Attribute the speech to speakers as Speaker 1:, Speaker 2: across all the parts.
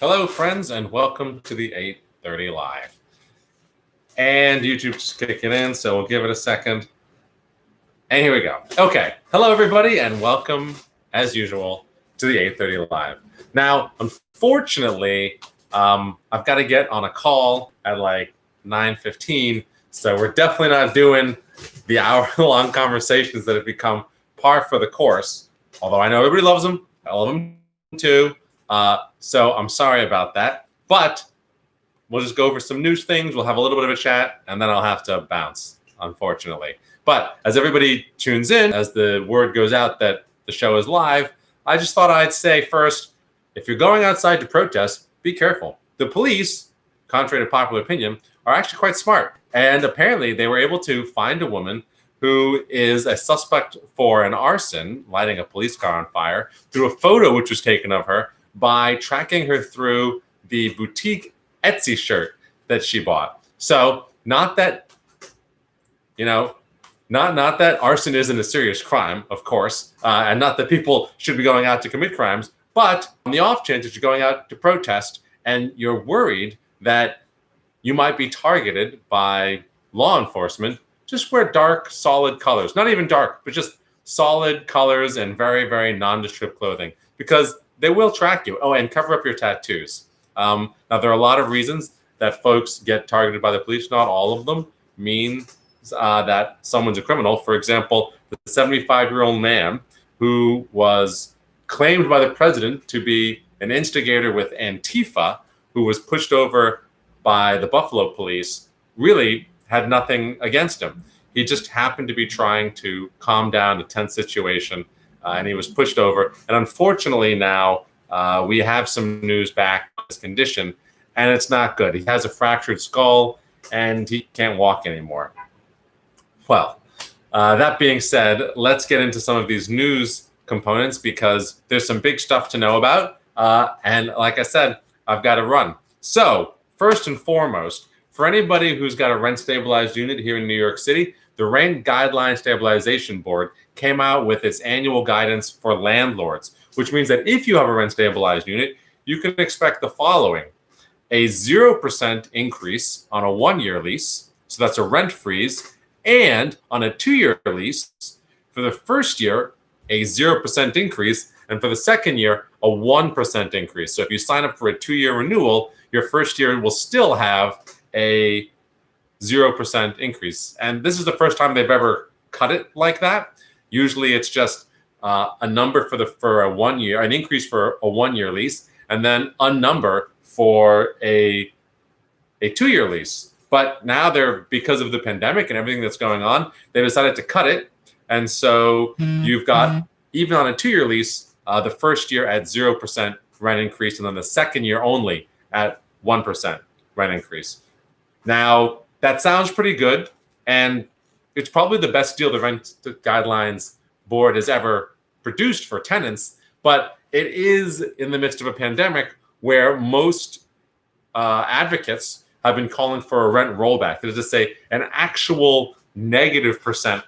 Speaker 1: Hello, friends, and welcome to the 8:30 Live. And YouTube's just kicking in, so we'll give it a second. And here we go. Okay. Hello, everybody, and welcome, as usual, to the 8:30 Live. Now, unfortunately, I've got to get on a call at like 9:15, so we're definitely not doing the hour-long conversations that have become par for the course. Although I know everybody loves them. I love them too. So I'm sorry about that, but we'll just go over some news things. We'll have a little bit of a chat, and then I'll have to bounce, unfortunately. But as everybody tunes in, as the word goes out that the show is live, I just thought I'd say first, if you're going outside to protest, be careful. The police, contrary to popular opinion, are actually quite smart. And apparently they were able to find a woman who is a suspect for an arson, lighting a police car on fire, through a photo which was taken of her by tracking her through the boutique Etsy shirt that she bought. So not that, not that arson isn't a serious crime, of course, and not that people should be going out to commit crimes, but on the off chance that you're going out to protest and you're worried that you might be targeted by law enforcement, just wear dark, solid colors. Not even dark, but just solid colors and very, very nondescript clothing, because they will track you. Oh, and cover up your tattoos. Now, there are a lot of reasons that folks get targeted by the police. Not all of them mean that someone's a criminal. For example, the 75-year-old man who was claimed by the president to be an instigator with Antifa, who was pushed over by the Buffalo police, really had nothing against him. He just happened to be trying to calm down a tense situation, and he was pushed over. And unfortunately now, we have some news back on his condition, and it's not good. He has a fractured skull, and he can't walk anymore. Well, that being said, let's get into some of these news components, because there's some big stuff to know about. And like I said, I've got to run. So first and foremost, for anybody who's got a rent-stabilized unit here in New York City, the Rent Guideline Stabilization Board came out with its annual guidance for landlords, which means that if you have a rent-stabilized unit, you can expect the following: a 0% increase on a one-year lease, so that's a rent freeze, and on a two-year lease, for the first year, a 0% increase, and for the second year, a 1% increase. So if you sign up for a two-year renewal, your first year will still have a 0% increase. And this is the first time they've ever cut it like that. Usually it's just a number for a 1 year, an increase for a one-year lease, and then a number for a two-year lease. But now because of the pandemic and everything that's going on, they decided to cut it. And so you've got, even on a two-year lease, the first year at 0% rent increase, and then the second year only at 1% rent increase. Now, that sounds pretty good, and it's probably the best deal the Rent Guidelines Board has ever produced for tenants, but it is in the midst of a pandemic where most advocates have been calling for a rent rollback. That is to say, an actual negative percent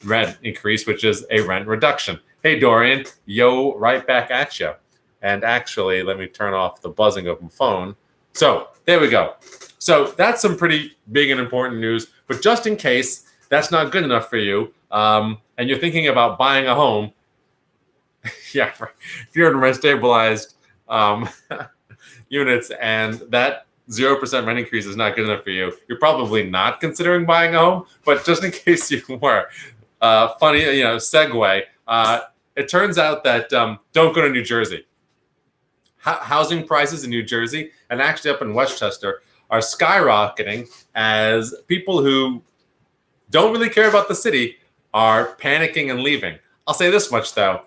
Speaker 1: rent increase, which is a rent reduction. Hey, Dorian, yo, right back at you. And actually, let me turn off the buzzing of my phone. So there we go. So that's some pretty big and important news. But just in case that's not good enough for you, and you're thinking about buying a home, yeah, if you're in rent-stabilized units and that 0% rent increase is not good enough for you, you're probably not considering buying a home. But just in case you were, funny, segue. It turns out that don't go to New Jersey. Housing prices in New Jersey, and actually up in Westchester, are skyrocketing as people who don't really care about the city are panicking and leaving. I'll say this much, though.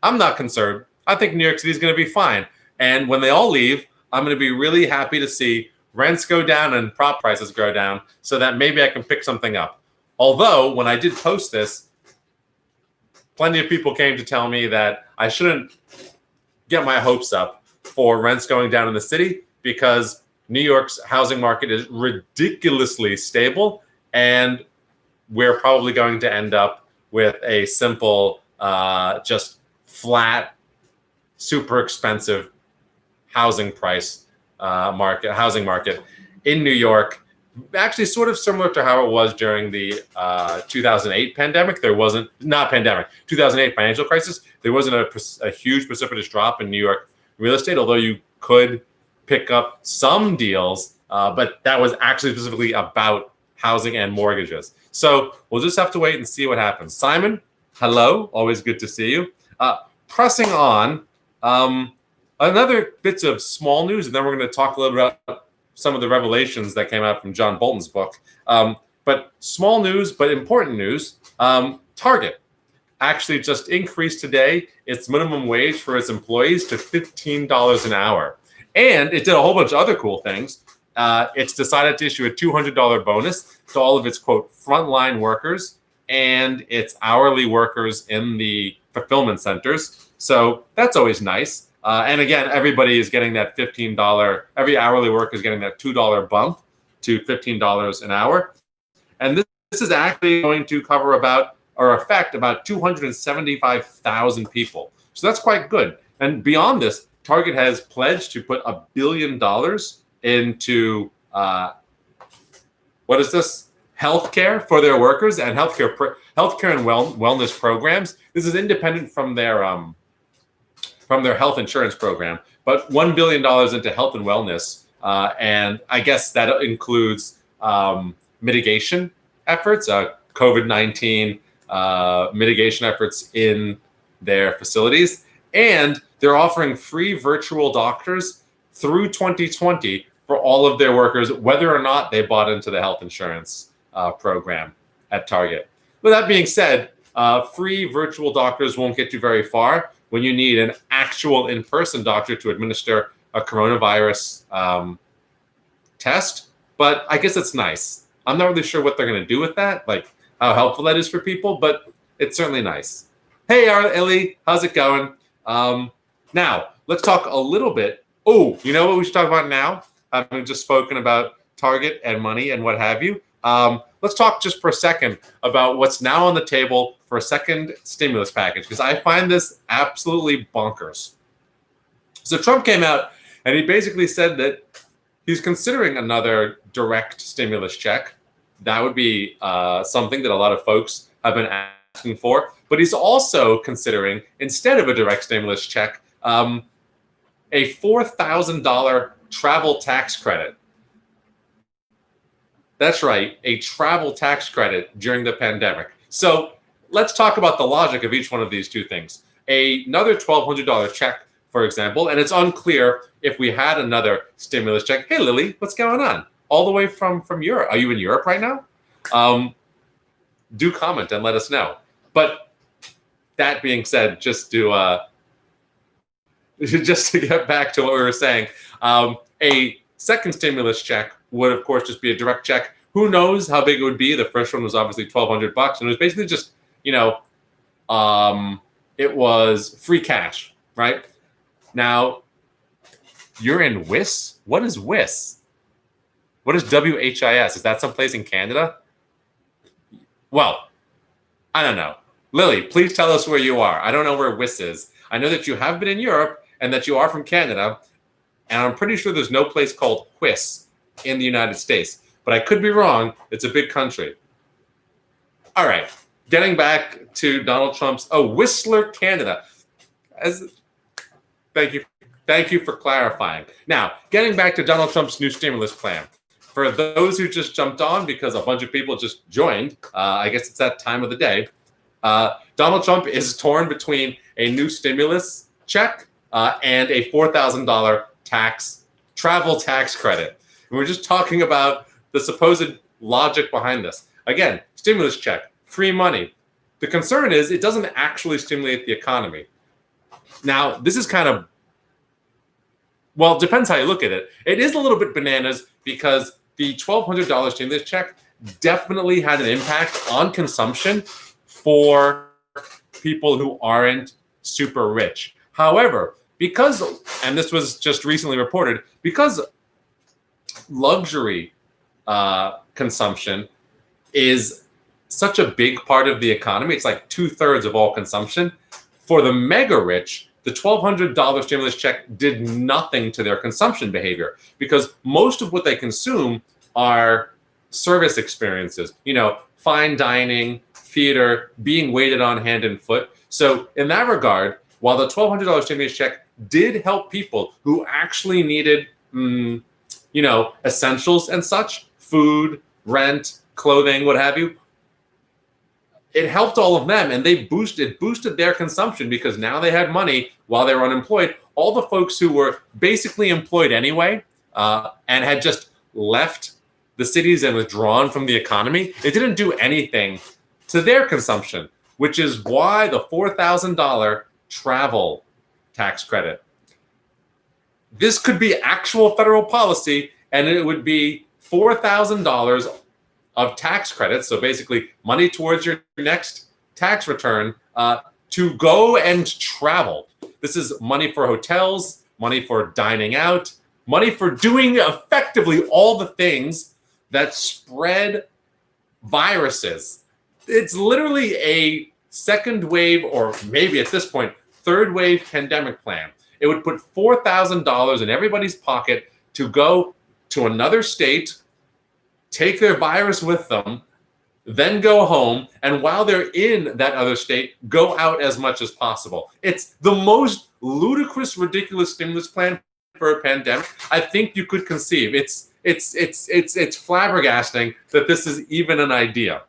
Speaker 1: I'm not concerned. I think New York City is going to be fine. And when they all leave, I'm going to be really happy to see rents go down and prop prices go down, so that maybe I can pick something up. Although, when I did post this, plenty of people came to tell me that I shouldn't get my hopes up for rents going down in the city, because New York's housing market is ridiculously stable, and we're probably going to end up with a simple, just flat, super expensive housing housing market in New York. Actually, sort of similar to how it was during the 2008 pandemic. 2008 financial crisis. There wasn't a huge precipitous drop in New York real estate, although you could pick up some deals, but that was actually specifically about housing and mortgages. So we'll just have to wait and see what happens. Simon, hello. Always good to see you. Pressing on, another bits of small news, and then we're going to talk a little bit about some of the revelations that came out from John Bolton's book. But small news, but important news. Target actually just increased today its minimum wage for its employees to $15 an hour. And it did a whole bunch of other cool things. It's decided to issue a $200 bonus to all of its, quote, frontline workers and its hourly workers in the fulfillment centers. So that's always nice. And again, everybody is getting that $15, every hourly worker is getting that $2 bump to $15 an hour. And this is actually going to cover affect about 275,000 people. So that's quite good. And beyond this, Target has pledged to put $1 billion into healthcare for their workers and healthcare and wellness programs. This is independent from their health insurance program, but $1 billion into health and wellness, and I guess that includes mitigation efforts, COVID-19 mitigation efforts in their facilities, and they're offering free virtual doctors through 2020 for all of their workers, whether or not they bought into the health insurance program at Target. With that being said, free virtual doctors won't get you very far when you need an actual in-person doctor to administer a coronavirus test. But I guess it's nice. I'm not really sure what they're going to do with that, like how helpful that is for people, but it's certainly nice. Hey, Ellie, how's it going? Now, let's talk a little bit. Oh, you know what we should talk about now? Having just spoken about Target and money and what have you. Let's talk just for a second about what's now on the table for a second stimulus package, because I find this absolutely bonkers. So Trump came out and he basically said that he's considering another direct stimulus check. That would be something that a lot of folks have been asking for. But he's also considering, instead of a direct stimulus check, a $4,000 travel tax credit. That's right, a travel tax credit during the pandemic. So let's talk about the logic of each one of these two things. Another $1,200 check, for example, and it's unclear if we had another stimulus check. Hey, Lily, what's going on? All the way from Europe. Are you in Europe right now? Do comment and let us know. But that being said, just to get back to what we were saying, a second stimulus check would, of course, just be a direct check. Who knows how big it would be? The first one was obviously $1,200, and it was basically just, it was free cash, right? Now, you're in WIS? What is WIS? What is WHIS? Is that someplace in Canada? Well, I don't know. Lily, please tell us where you are. I don't know where WIS is. I know that you have been in Europe and that you are from Canada, and I'm pretty sure there's no place called WIS in the United States. But I could be wrong. It's a big country. All right. Getting back to Donald Trump's Whistler, Canada. Thank you for clarifying. Now, getting back to Donald Trump's new stimulus plan. For those who just jumped on because a bunch of people just joined, I guess it's that time of the day, Donald Trump is torn between a new stimulus check and a $4,000 travel tax credit. And we're just talking about the supposed logic behind this. Again, stimulus check, free money. The concern is it doesn't actually stimulate the economy. Now, this is kind of, well, it depends how you look at it. It is a little bit bananas because the $1,200 stimulus check definitely had an impact on consumption for people who aren't super rich. However, because, and this was just recently reported, because luxury consumption is such a big part of the economy, it's like 2/3 of all consumption. For the mega rich, the $1,200 stimulus check did nothing to their consumption behavior, because most of what they consume are service experiences, fine dining, theater, being waited on hand and foot. So in that regard, while the $1,200 stimulus check did help people who actually needed, essentials and such, food, rent, clothing, what have you, it helped all of them, and it boosted their consumption, because now they had money while they were unemployed. All the folks who were basically employed anyway and had just left the cities and withdrawn from the economy, it didn't do anything to their consumption, which is why the $4,000 travel tax credit. This could be actual federal policy, and it would be $4,000 of tax credits, so basically money towards your next tax return, to go and travel. This is money for hotels, money for dining out, money for doing effectively all the things that spread viruses. It's literally a second wave, or maybe at this point, third wave pandemic plan. It would put $4,000 in everybody's pocket to go to another state, take their virus with them, then go home, and while they're in that other state, go out as much as possible. It's the most ludicrous, ridiculous stimulus plan for a pandemic I think you could conceive. It's flabbergasting that this is even an idea.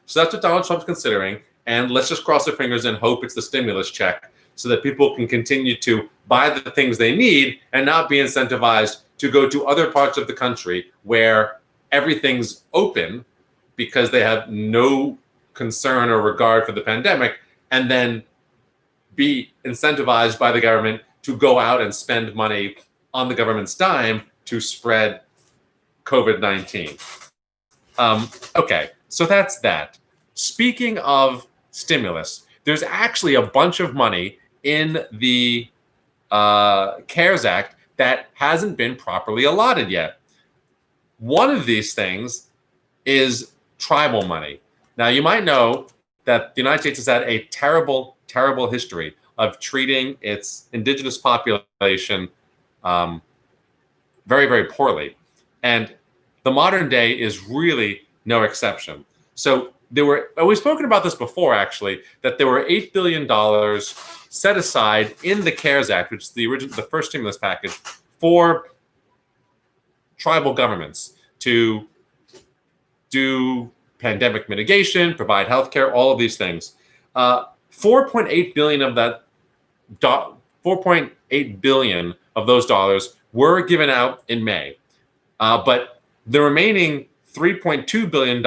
Speaker 1: So that's what Donald Trump's considering, and let's just cross our fingers and hope it's the stimulus check, so that people can continue to buy the things they need and not be incentivized to go to other parts of the country where everything's open because they have no concern or regard for the pandemic, and then be incentivized by the government to go out and spend money on the government's dime to spread COVID-19. Okay, so that's that. Speaking of stimulus, there's actually a bunch of money in the CARES Act that hasn't been properly allotted yet. One of these things is tribal money. Now, you might know that the United States has had a terrible, terrible history of treating its indigenous population very, very poorly. And the modern day is really no exception. So we've spoken about this before, actually, that there were $8 billion set aside in the CARES Act, which is the first stimulus package, for tribal governments to do pandemic mitigation, provide healthcare, all of these things. 4.8 billion of that, 4.8 billion of those dollars were given out in May, but the remaining $3.2 billion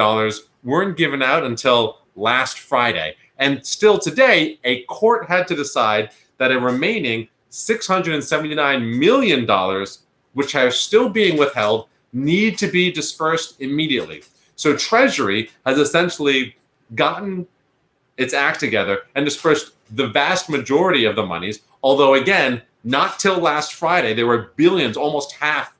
Speaker 1: weren't given out until last Friday. And still today, a court had to decide that a remaining $679 million, which are still being withheld, need to be dispersed immediately. So Treasury has essentially gotten its act together and dispersed the vast majority of the monies, although again, not till last Friday. There were billions, almost half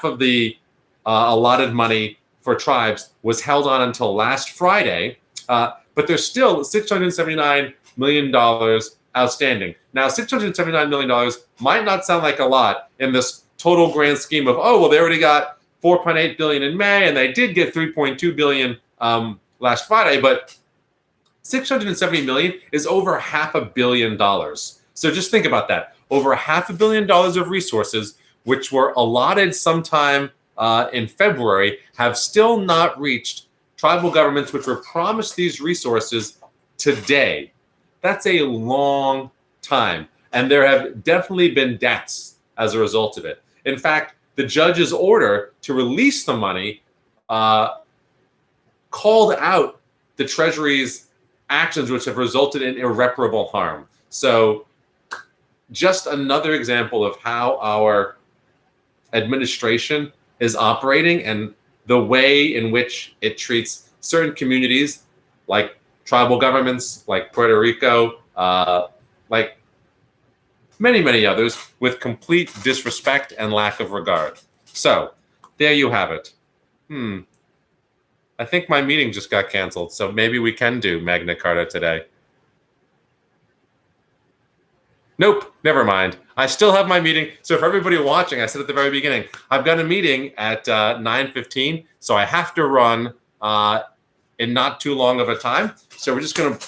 Speaker 1: of the allotted money for tribes was held on until last Friday, but there's still $679 million outstanding. Now, $679 million might not sound like a lot in this total grand scheme of, oh, well, they already got $4.8 billion in May, and they did get $3.2 billion last Friday, but $670 million is over $500 million. So just think about that. Over $500 million of resources, which were allotted sometime in February, have still not reached tribal governments, which were promised these resources today. That's a long time. And there have definitely been deaths as a result of it. In fact, the judge's order to release the money called out the Treasury's actions, which have resulted in irreparable harm. So just another example of how our administration is operating and the way in which it treats certain communities, like tribal governments, like Puerto Rico, like many, many others, with complete disrespect and lack of regard. So there you have it. I think my meeting just got canceled, so maybe we can do Magna Carta today. Nope, never mind. I still have my meeting. So for everybody watching, I said at the very beginning, I've got a meeting at 9:15, so I have to run in not too long of a time. So we're just going to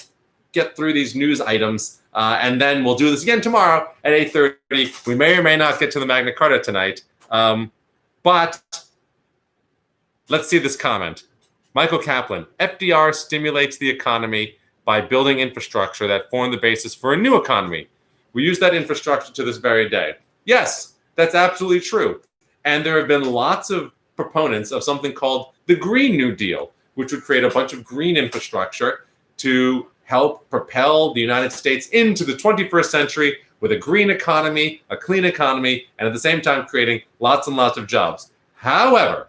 Speaker 1: get through these news items, and then we'll do this again tomorrow at 8:30. We may or may not get to the Magna Carta tonight, but let's see this comment. Michael Kaplan, FDR stimulates the economy by building infrastructure that formed the basis for a new economy. We use that infrastructure to this very day. Yes, that's absolutely true. And there have been lots of proponents of something called the Green New Deal, which would create a bunch of green infrastructure to help propel the United States into the 21st century with a green economy, a clean economy, and at the same time creating lots and lots of jobs. However,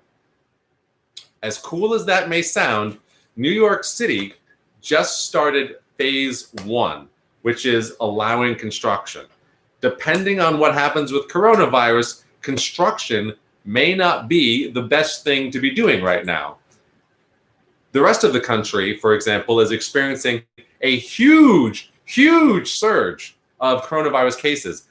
Speaker 1: as cool as that may sound, New York City just started phase 1, which is allowing construction. Depending on what happens with coronavirus, construction may not be the best thing to be doing right now. The rest of the country, for example, is experiencing a huge, huge surge of coronavirus cases.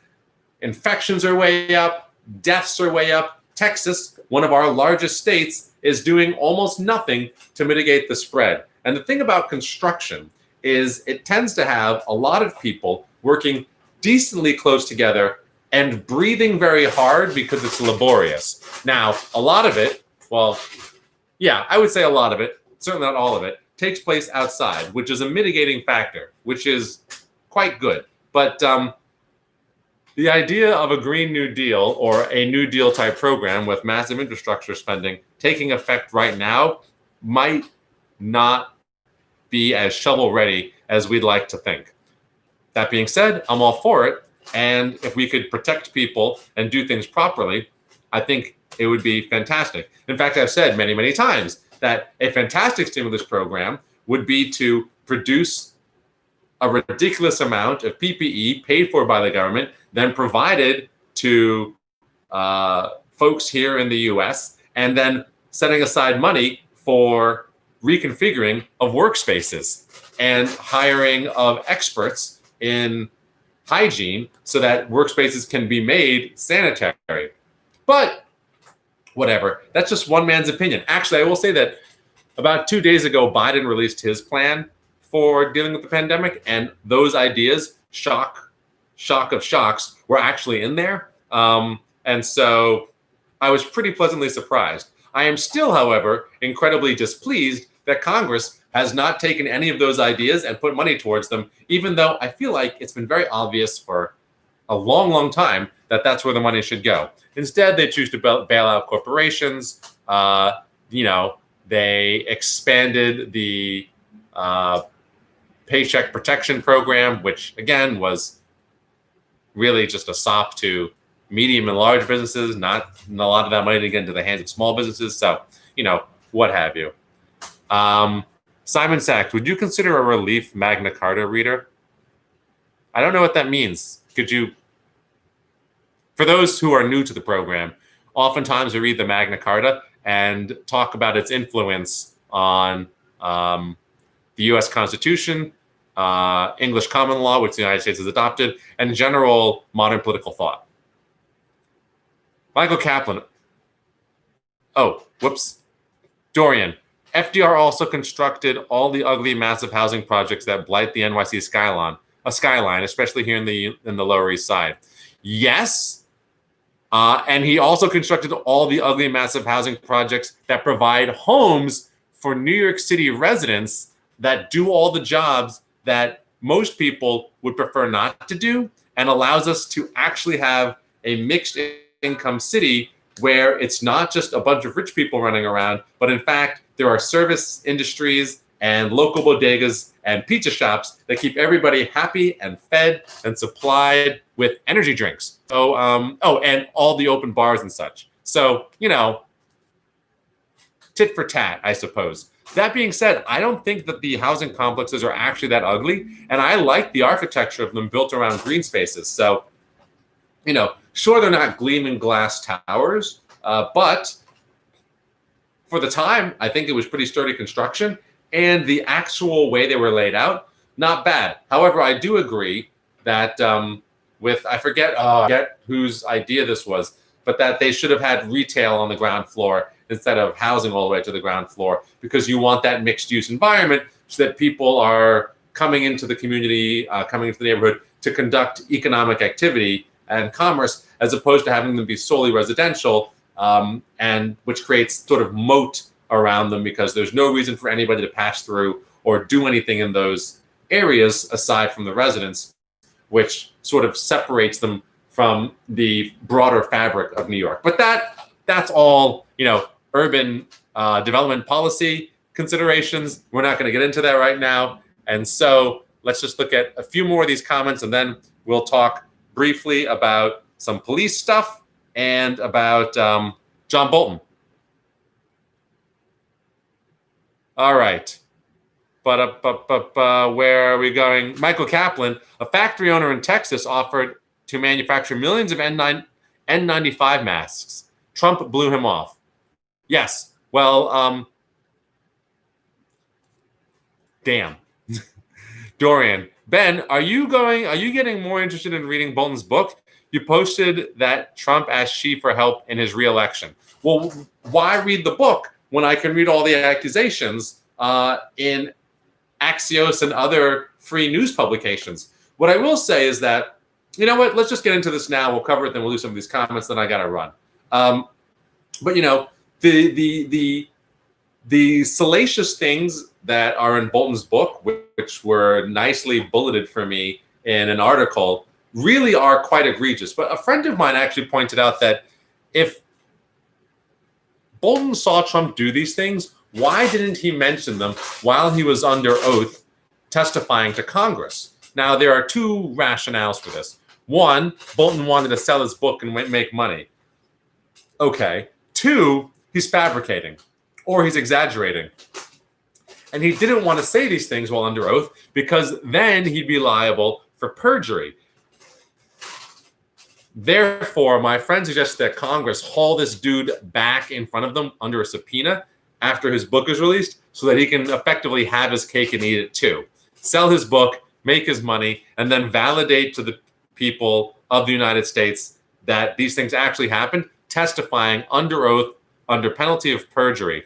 Speaker 1: Infections are way up, deaths are way up. Texas, one of our largest states, is doing almost nothing to mitigate the spread. And the thing about construction is it tends to have a lot of people working decently close together and breathing very hard because it's laborious. Now, a lot of it, well, yeah, I would say a lot of it, certainly not all of it, takes place outside, which is a mitigating factor, which is quite good. But the idea of a Green New Deal or a New Deal type program with massive infrastructure spending taking effect right now might not be as shovel ready as we'd like to think. That being said, I'm all for it. And if we could protect people and do things properly, I think it would be fantastic. In fact, I've said many, many times that a fantastic stimulus program would be to produce a ridiculous amount of PPE paid for by the government, then provided to folks here in the US, and then setting aside money for reconfiguring of workspaces and hiring of experts in hygiene so that workspaces can be made sanitary. But whatever, that's just one man's opinion. Actually, I will say that about 2 days ago, Biden released his plan for dealing with the pandemic, and those ideas, shock of shocks, were actually in there. And so I was pretty pleasantly surprised. I am still, however, incredibly displeased that Congress has not taken any of those ideas and put money towards them, even though I feel like it's been very obvious for a long, long time that that's where the money should go. Instead, they choose to bail out corporations. They expanded the Paycheck Protection Program, which, again, was really just a sop to medium and large businesses, not a lot of that money to get into the hands of small businesses. So, what have you. Simon Sachs, would you consider a relief Magna Carta reader? I don't know what that means. Could you, for those who are new to the program, oftentimes we read the Magna Carta and talk about its influence on the U.S. Constitution, English common law, which the United States has adopted, and general modern political thought. Michael Kaplan. Oh, whoops. Dorian. FDR also constructed all the ugly, massive housing projects that blight the NYC skyline, especially here in the Lower East Side. Yes, and he also constructed all the ugly, massive housing projects that provide homes for New York City residents that do all the jobs that most people would prefer not to do, and allows us to actually have a mixed income city where it's not just a bunch of rich people running around, but in fact, there are service industries and local bodegas and pizza shops that keep everybody happy and fed and supplied with energy drinks. So, and all the open bars and such. So, tit for tat, I suppose. That being said, I don't think that the housing complexes are actually that ugly, and I like the architecture of them built around green spaces. So, sure, they're not gleaming glass towers, but for the time, I think it was pretty sturdy construction, and the actual way they were laid out, not bad. However, I do agree that with, I forget whose idea this was, but that they should have had retail on the ground floor instead of housing all the way to the ground floor, because you want that mixed use environment so that people are coming into the community, coming into the neighborhood to conduct economic activity and commerce, as opposed to having them be solely residential, and which creates sort of moat around them, because there's no reason for anybody to pass through or do anything in those areas aside from the residents, which sort of separates them from the broader fabric of New York. But that's all, urban development policy considerations. We're not going to get into that right now. And so let's just look at a few more of these comments, and then we'll talk briefly about some police stuff and about John Bolton. All right. But where are we going? Michael Kaplan, a factory owner in Texas, offered to manufacture millions of N95 masks. Trump blew him off. Yes. Well, damn. Dorian, Ben, are you getting more interested in reading Bolton's book? You posted that Trump asked Xi for help in his reelection. Well, why read the book when I can read all the accusations in Axios and other free news publications? What I will say is that, you know what, let's just get into this now. We'll cover it, then we'll do some of these comments, then I got to run. But, the salacious things that are in Bolton's book, which were nicely bulleted for me in an article, really are quite egregious. But a friend of mine actually pointed out that if Bolton saw Trump do these things, why didn't he mention them while he was under oath testifying to Congress? Now, there are two rationales for this. One, Bolton wanted to sell his book and make money. Okay. Two, he's fabricating or he's exaggerating. And he didn't want to say these things while under oath, because then he'd be liable for perjury. Therefore, my friend suggests that Congress haul this dude back in front of them under a subpoena after his book is released, so that he can effectively have his cake and eat it too. Sell his book, make his money, and then validate to the people of the United States that these things actually happened, testifying under oath under penalty of perjury,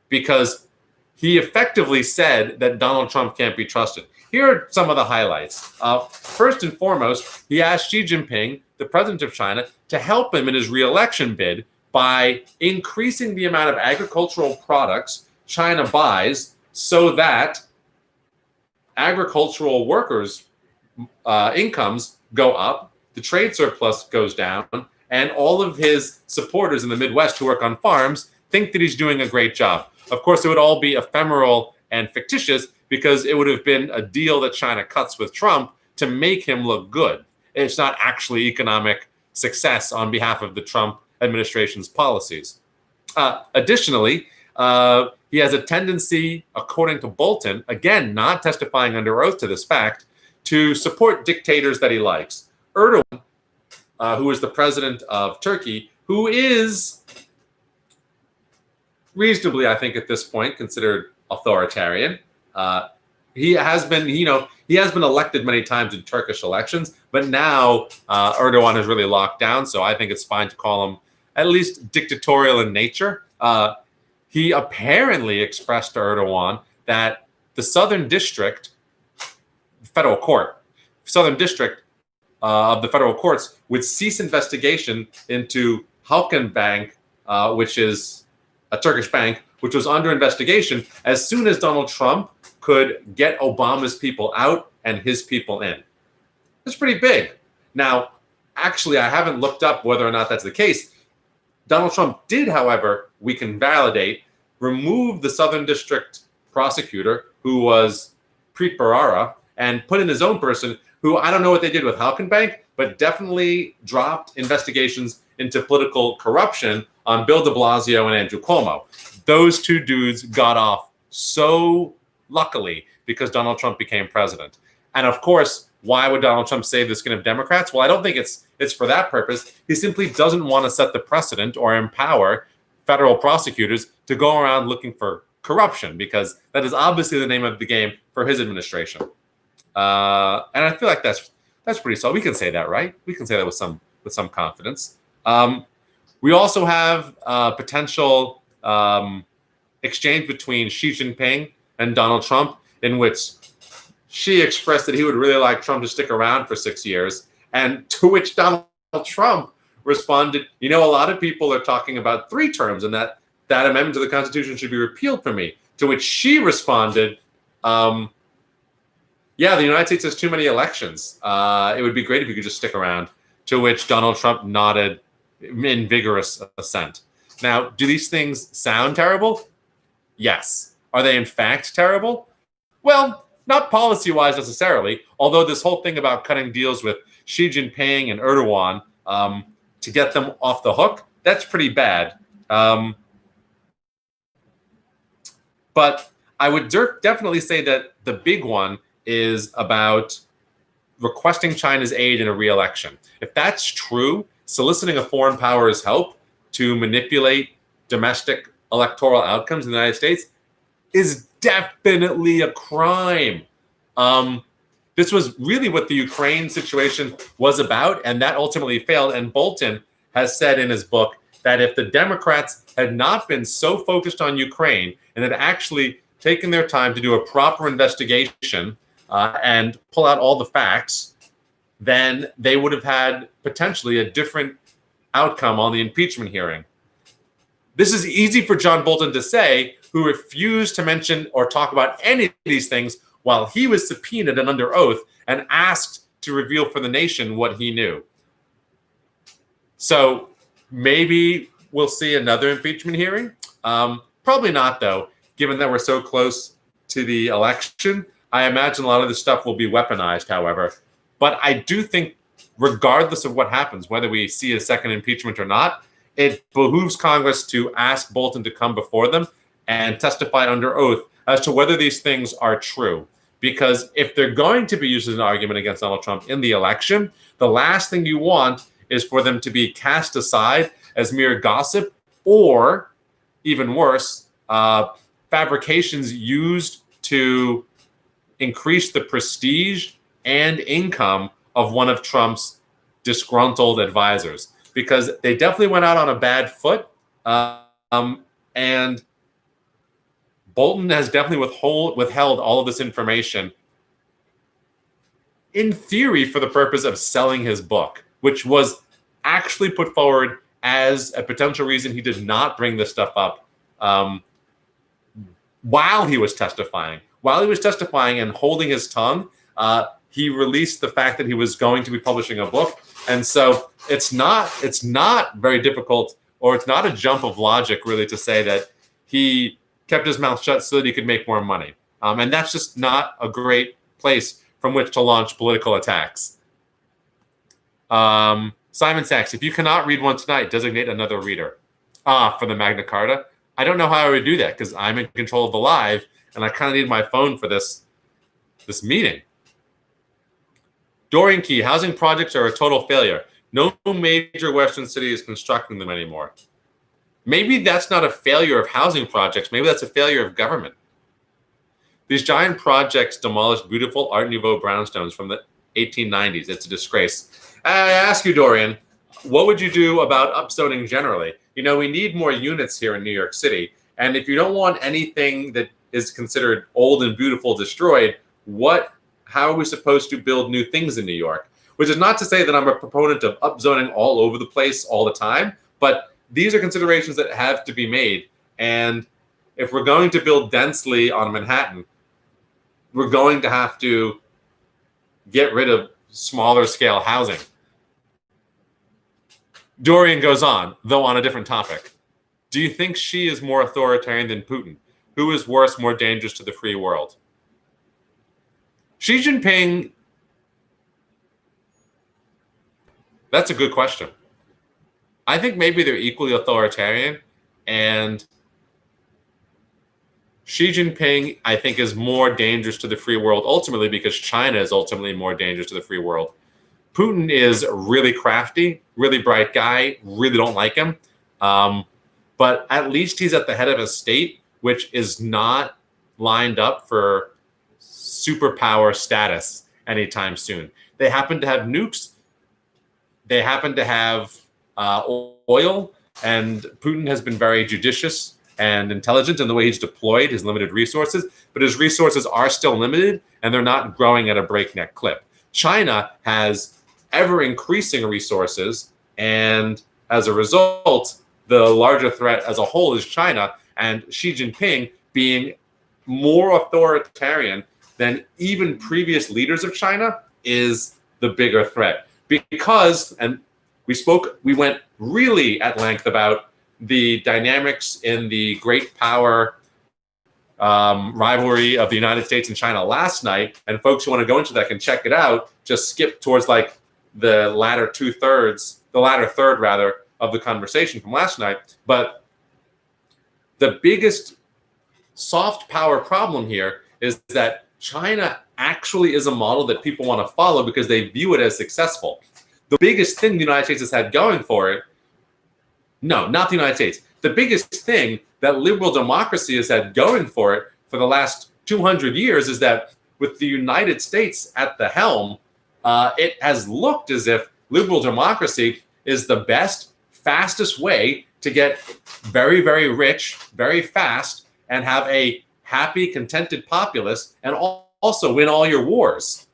Speaker 1: because he effectively said that Donald Trump can't be trusted. Here are some of the highlights. First and foremost, he asked Xi Jinping, the president of China, to help him in his re-election bid by increasing the amount of agricultural products China buys so that agricultural workers' incomes go up, the trade surplus goes down, and all of his supporters in the Midwest who work on farms think that he's doing a great job. Of course, it would all be ephemeral and fictitious, because it would have been a deal that China cuts with Trump to make him look good. It's not actually economic success on behalf of the Trump administration's policies. Additionally, he has a tendency, according to Bolton, again, not testifying under oath to this fact, to support dictators that he likes. Erdogan, who is the president of Turkey, who is reasonably, I think at this point, considered authoritarian. He has been elected many times in Turkish elections, but now Erdogan is really locked down. So I think it's fine to call him at least dictatorial in nature. He apparently expressed to Erdogan that the Southern District Federal Court, Southern District of the federal courts would cease investigation into Halkbank Bank, which is a Turkish bank, which was under investigation, as soon as Donald Trump could get Obama's people out and his people in. That's pretty big. Now, actually, I haven't looked up whether or not that's the case. Donald Trump did, however, we can validate, remove the Southern District prosecutor, who was Preet Bharara, and put in his own person, who I don't know what they did with Halkbank Bank, but definitely dropped investigations into political corruption on Bill de Blasio and Andrew Cuomo. Those two dudes got off so luckily because Donald Trump became president. And of course, why would Donald Trump save the skin of Democrats? Well, I don't think it's for that purpose. He simply doesn't want to set the precedent or empower federal prosecutors to go around looking for corruption, because that is obviously the name of the game for his administration. And I feel like that's That's pretty solid. We can say that, right? We can say that with some confidence. We also have potential exchange between Xi Jinping and Donald Trump, in which Xi expressed that he would really like Trump to stick around for 6 years, and to which Donald Trump responded, a lot of people are talking about 3 terms, and that amendment to the Constitution should be repealed for me. To which Xi responded, yeah, the United States has too many elections. It would be great if you could just stick around. To which Donald Trump nodded in vigorous assent. Now, do these things sound terrible? Yes. Are they in fact terrible? Well, not policy-wise necessarily, although this whole thing about cutting deals with Xi Jinping and Erdogan to get them off the hook, that's pretty bad. But I would definitely say that the big one is about requesting China's aid in a re-election. If that's true, soliciting a foreign power's help to manipulate domestic electoral outcomes in the United States is definitely a crime. This was really what the Ukraine situation was about, and that ultimately failed. And Bolton has said in his book that if the Democrats had not been so focused on Ukraine and had actually taken their time to do a proper investigation and pull out all the facts, then they would have had potentially a different outcome on the impeachment hearing. This is easy for John Bolton to say, who refused to mention or talk about any of these things while he was subpoenaed and under oath and asked to reveal for the nation what he knew. So maybe we'll see another impeachment hearing. Probably not, though, given that we're so close to the election. I imagine a lot of this stuff will be weaponized, however. But I do think, regardless of what happens, whether we see a second impeachment or not, it behooves Congress to ask Bolton to come before them and testify under oath as to whether these things are true. Because if they're going to be used as an argument against Donald Trump in the election, the last thing you want is for them to be cast aside as mere gossip, or even worse, fabrications used to increase the prestige and income of one of Trump's disgruntled advisors, because they definitely went out on a bad foot. And Bolton has definitely withheld all of this information, in theory, for the purpose of selling his book, which was actually put forward as a potential reason he did not bring this stuff up while he was testifying. While he was testifying and holding his tongue, he released the fact that he was going to be publishing a book. And so it's not very difficult, or it's not a jump of logic, really, to say that he kept his mouth shut so that he could make more money. And that's just not a great place from which to launch political attacks. Simon Sachs, if you cannot read one tonight, designate another reader. For the Magna Carta. I don't know how I would do that, because I'm in control of the live, and I kind of need my phone for this meeting. Dorian Key, housing projects are a total failure. No major Western city is constructing them anymore. Maybe that's not a failure of housing projects. Maybe that's a failure of government. These giant projects demolished beautiful Art Nouveau brownstones from the 1890s. It's a disgrace. I ask you, Dorian, what would you do about upzoning generally? We need more units here in New York City. And if you don't want anything that is considered old and beautiful destroyed, how are we supposed to build new things in New York? Which is not to say that I'm a proponent of upzoning all over the place all the time, but these are considerations that have to be made. And if we're going to build densely on Manhattan, we're going to have to get rid of smaller scale housing. Dorian goes on, though on a different topic. Do you think Xi is more authoritarian than Putin? Who is worse, more dangerous to the free world? Xi Jinping, that's a good question. I think maybe they're equally authoritarian, and Xi Jinping, I think, is more dangerous to the free world ultimately because China is ultimately more dangerous to the free world. Putin is really crafty, really bright guy, really don't like him. But at least he's at the head of a state which is not lined up for superpower status anytime soon. They happen to have nukes. They happen to have oil, and Putin has been very judicious and intelligent in the way he's deployed his limited resources, but his resources are still limited, and they're not growing at a breakneck clip. China has ever increasing resources, and as a result, the larger threat as a whole is China, and Xi Jinping being more authoritarian than even previous leaders of China is the bigger threat. Because, and we went really at length about the dynamics in the great power rivalry of the United States and China last night, and folks who want to go into that can check it out. Just skip towards like the latter third rather of the conversation from last night. But the biggest soft power problem here is that China actually is a model that people want to follow because they view it as successful. The biggest thing the United States has had going for it, no, not the United States. The biggest thing that liberal democracy has had going for it for the last 200 years is that with the United States at the helm, it has looked as if liberal democracy is the best, fastest way to get very, very rich, very fast, and have a happy, contented populace, and also win all your wars.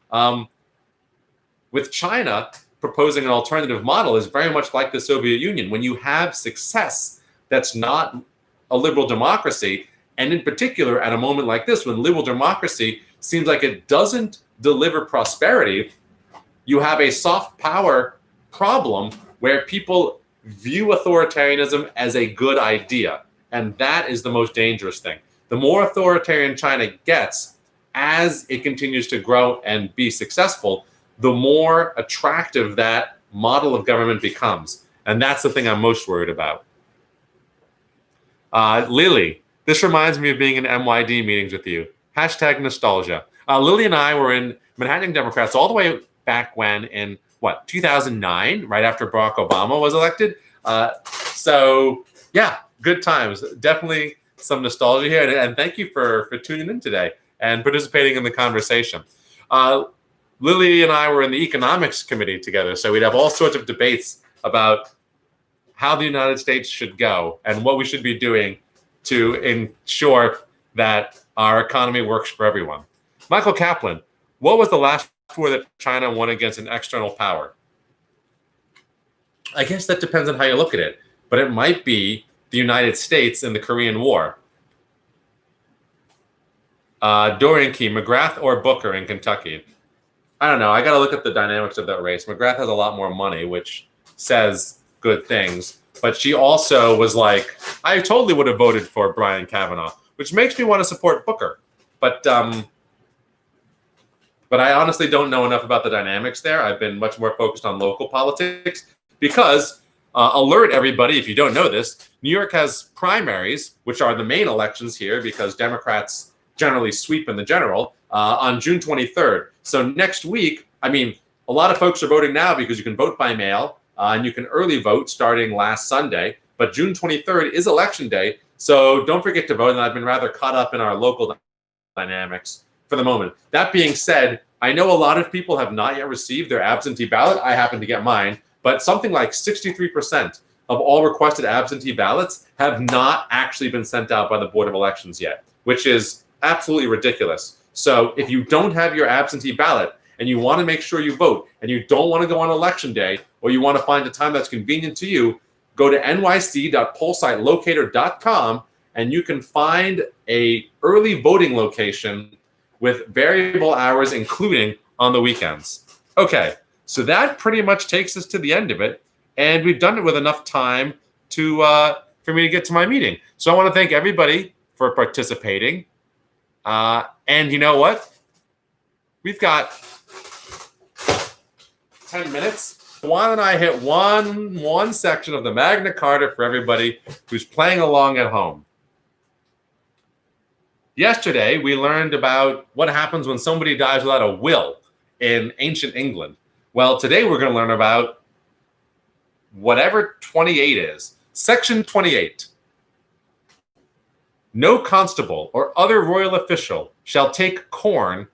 Speaker 1: With China, proposing an alternative model is very much like the Soviet Union. When you have success that's not a liberal democracy, and in particular at a moment like this, when liberal democracy seems like it doesn't deliver prosperity, you have a soft power problem where people view authoritarianism as a good idea. And that is the most dangerous thing. The more authoritarian China gets, as it continues to grow and be successful, the more attractive that model of government becomes. And that's the thing I'm most worried about. Lily, this reminds me of being in MYD meetings with you. Hashtag nostalgia. Lily and I were in Manhattan Democrats all the way back when in, 2009, right after Barack Obama was elected. So, yeah, good times. Definitely some nostalgia here. And thank you for tuning in today and participating in the conversation. Lily and I were in the economics committee together, so we'd have all sorts of debates about how the United States should go and what we should be doing to ensure that our economy works for everyone. Michael Kaplan, what was the last war that China won against an external power? I guess that depends on how you look at it, but it might be the United States in the Korean War. Dorian Key, McGrath or Booker in Kentucky? I don't know. I got to look at the dynamics of that race. McGrath has a lot more money, which says good things. But she also was like, I totally would have voted for Brian Kavanaugh, which makes me want to support Booker. But I honestly don't know enough about the dynamics there. I've been much more focused on local politics because, alert everybody, if you don't know this, New York has primaries, which are the main elections here because Democrats generally sweep in the general, on June 23rd. So next week, I mean, a lot of folks are voting now because you can vote by mail and you can early vote starting last Sunday. But June 23rd is election day. So don't forget to vote. And I've been rather caught up in our local dynamics for the moment. That being said, I know a lot of people have not yet received their absentee ballot. I happen to get mine, but something like 63% of all requested absentee ballots have not actually been sent out by the Board of Elections yet, which is absolutely ridiculous. So if you don't have your absentee ballot and you want to make sure you vote and you don't want to go on election day or you want to find a time that's convenient to you, go to nyc.pollsitelocator.com and you can find a early voting location with variable hours, including on the weekends. Okay, so that pretty much takes us to the end of it. And we've done it with enough time to for me to get to my meeting. So I want to thank everybody for participating. And you know what? We've got 10 minutes. Why don't I hit one section of the Magna Carta for everybody who's playing along at home? Yesterday, we learned about what happens when somebody dies without a will in ancient England. Well, today we're going to learn about whatever 28 is. Section 28. No constable or other royal official shall take corn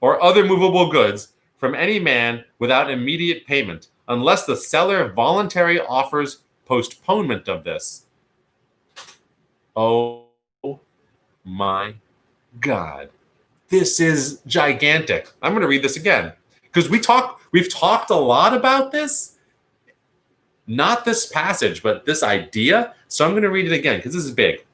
Speaker 1: or other movable goods from any man without immediate payment, unless the seller voluntarily offers postponement of this. Oh my God. This is gigantic. I'm going to read this again because we've talked a lot about this. Not this passage, but this idea. So I'm going to read it again because this is big.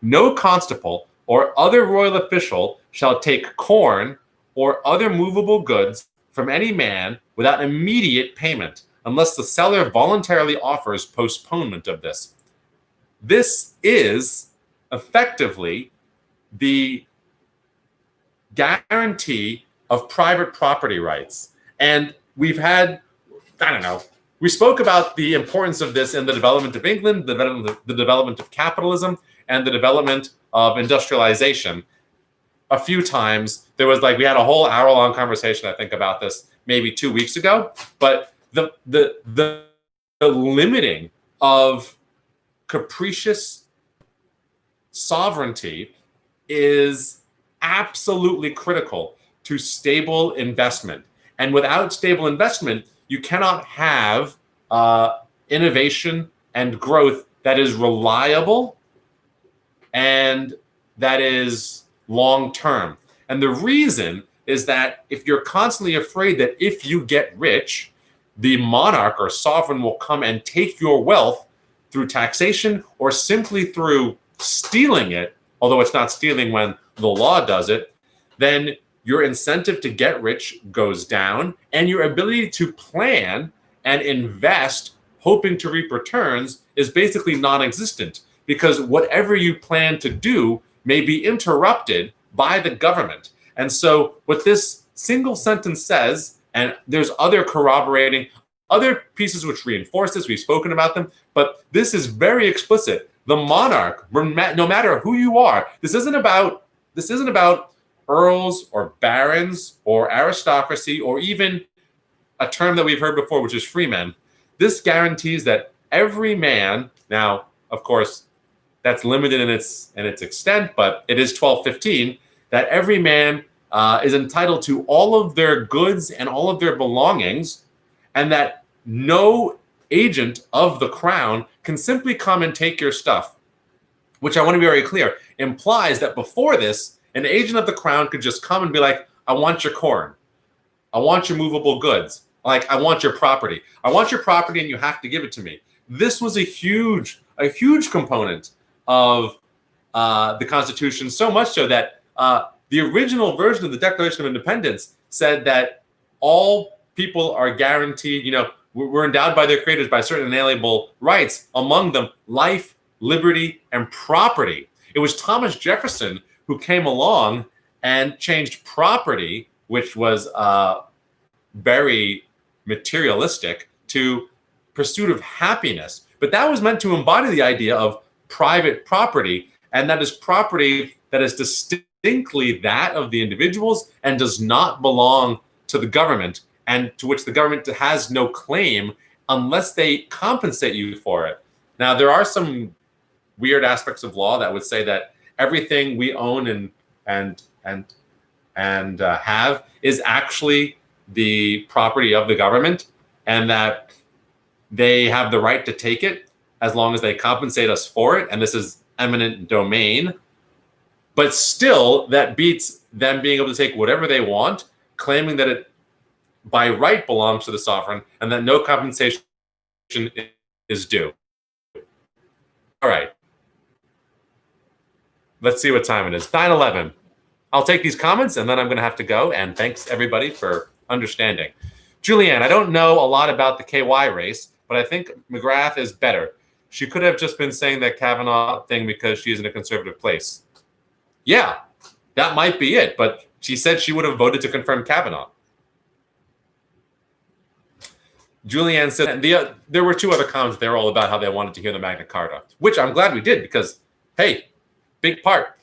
Speaker 1: No constable or other royal official shall take corn or other movable goods from any man without immediate payment, unless the seller voluntarily offers postponement of this. This is effectively the guarantee of private property rights. And we've had, we spoke about the importance of this in the development of England, the development of capitalism, and the development of industrialization. A few times, we had a whole hour-long conversation, I think, about this maybe 2 weeks ago. But the limiting of capricious sovereignty is absolutely critical to stable investment. And without stable investment, you cannot have innovation and growth that is reliable and that is long-term. And the reason is that if you're constantly afraid that if you get rich, the monarch or sovereign will come and take your wealth through taxation or simply through stealing it, although it's not stealing when the law does it, then your incentive to get rich goes down and your ability to plan and invest hoping to reap returns is basically non-existent, because whatever you plan to do may be interrupted by the government. And so what this single sentence says, and there's other corroborating, other pieces which reinforce this, we've spoken about them, but this is very explicit. The monarch, no matter who you are, this isn't about earls or barons or aristocracy or even a term that we've heard before, which is freemen. This guarantees that every man, now, of course, that's limited in its extent, but it is 1215, that every man is entitled to all of their goods and all of their belongings, and that no agent of the crown can simply come and take your stuff, which I want to be very clear, implies that before this, an agent of the crown could just come and be like, I want your corn. I want your movable goods. Like, I want your property. I want your property and you have to give it to me. This was a huge component of the Constitution, so much so that the original version of the Declaration of Independence said that all people are guaranteed, we're endowed by their creators by certain inalienable rights, among them life, liberty, and property. It was Thomas Jefferson who came along and changed property, which was very materialistic, to pursuit of happiness. But that was meant to embody the idea of private property, and that is property that is distinctly that of the individuals and does not belong to the government, and to which the government has no claim unless they compensate you for it. Now, there are some weird aspects of law that would say that everything we own and have is actually the property of the government, and that they have the right to take it as long as they compensate us for it, and this is eminent domain. But still, that beats them being able to take whatever they want, claiming that it by right belongs to the sovereign and that no compensation is due. All right. Let's see what time it is. 9:11. I'll take these comments and then I'm going to have to go. And thanks everybody for understanding. Julianne, I don't know a lot about the KY race, but I think McGrath is better. She could have just been saying that Kavanaugh thing because she's in a conservative place. Yeah, that might be it. But she said she would have voted to confirm Kavanaugh. Julianne said there were two other comments. They were all about how they wanted to hear the Magna Carta, which I'm glad we did because, hey, big part.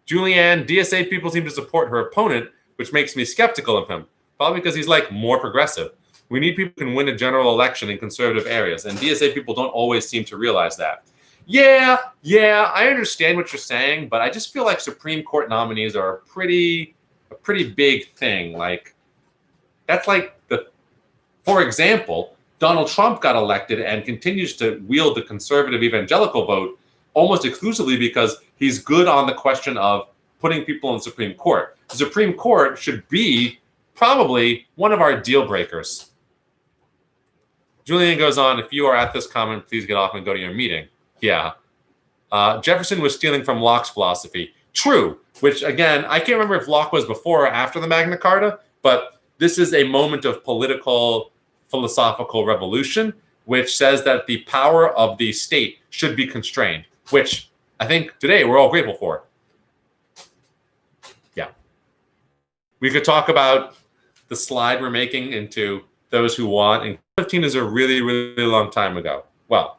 Speaker 1: Julianne, DSA people seem to support her opponent, which makes me skeptical of him. Probably because he's like more progressive. We need people who can win a general election in conservative areas, and DSA people don't always seem to realize that. Yeah, I understand what you're saying, but I just feel like Supreme Court nominees are a pretty big thing. Like, That's like for example, Donald Trump got elected and continues to wield the conservative evangelical vote almost exclusively because he's good on the question of putting people in the Supreme Court. The Supreme Court should be probably one of our deal breakers. Julian goes on, if you are at this comment, please get off and go to your meeting. Yeah. Jefferson was stealing from Locke's philosophy. True, which again, I can't remember if Locke was before or after the Magna Carta, but this is a moment of political, philosophical revolution, which says that the power of the state should be constrained, which I think today we're all grateful for. Yeah. We could talk about the slide we're making into those who want, and 15 is a really, really long time ago. Well,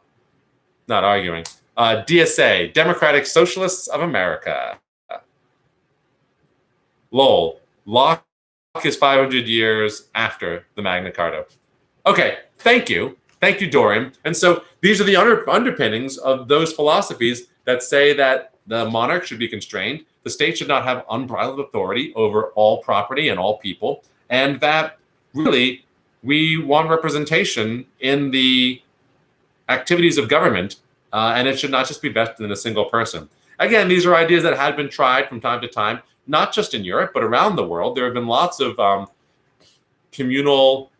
Speaker 1: not arguing. DSA, Democratic Socialists of America. Lowell, Locke is 500 years after the Magna Carta. Okay, thank you. Thank you, Dorian. And so these are the underpinnings of those philosophies that say that the monarch should be constrained, the state should not have unbridled authority over all property and all people, and that really we want representation in the activities of government, and it should not just be vested in a single person. Again, these are ideas that had been tried from time to time, not just in Europe, but around the world. There have been lots of communal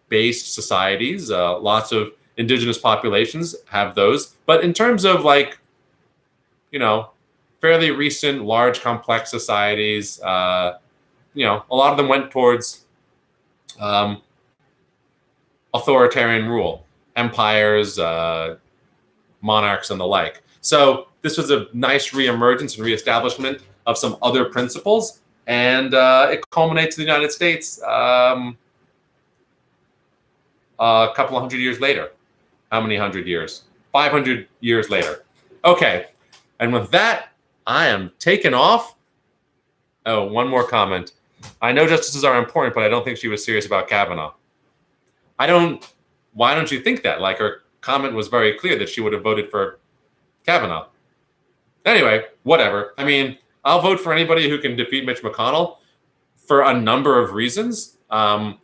Speaker 1: based societies, lots of indigenous populations have those. But in terms of fairly recent, large, complex societies, a lot of them went towards authoritarian rule, empires, monarchs, and the like. So this was a nice reemergence and reestablishment of some other principles, and it culminates in the United States a couple of hundred years later. How many hundred years? 500 years later. Okay, and with that, I am taken off. Oh, one more comment. I know justices are important, but I don't think she was serious about Kavanaugh. Why don't you think that? Like, her comment was very clear that she would have voted for Kavanaugh. Anyway, whatever. I mean, I'll vote for anybody who can defeat Mitch McConnell for a number of reasons. Or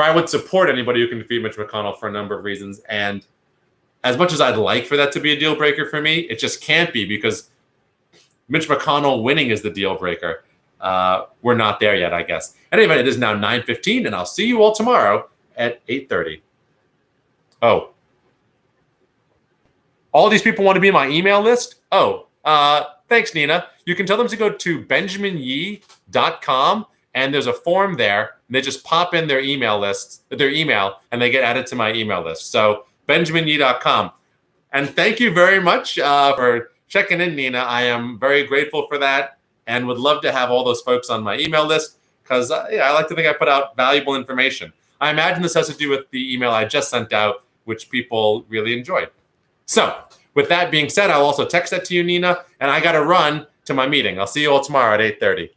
Speaker 1: I would support anybody who can defeat Mitch McConnell for a number of reasons. And as much as I'd like for that to be a deal breaker for me, it just can't be, because Mitch McConnell winning is the deal breaker. We're not there yet, I guess. Anyway, it is now 9:15, and I'll see you all tomorrow at 8:30. Oh. All these people want to be in my email list? Oh, thanks, Nina. You can tell them to go to benjaminyee.com, and there's a form there. And they just pop in their email, and they get added to my email list. So benjaminyee.com. And thank you very much for checking in, Nina. I am very grateful for that, and would love to have all those folks on my email list, because I like to think I put out valuable information. I imagine this has to do with the email I just sent out, which people really enjoyed. So with that being said, I'll also text that to you, Nina, and I got to run to my meeting. I'll see you all tomorrow at 8:30.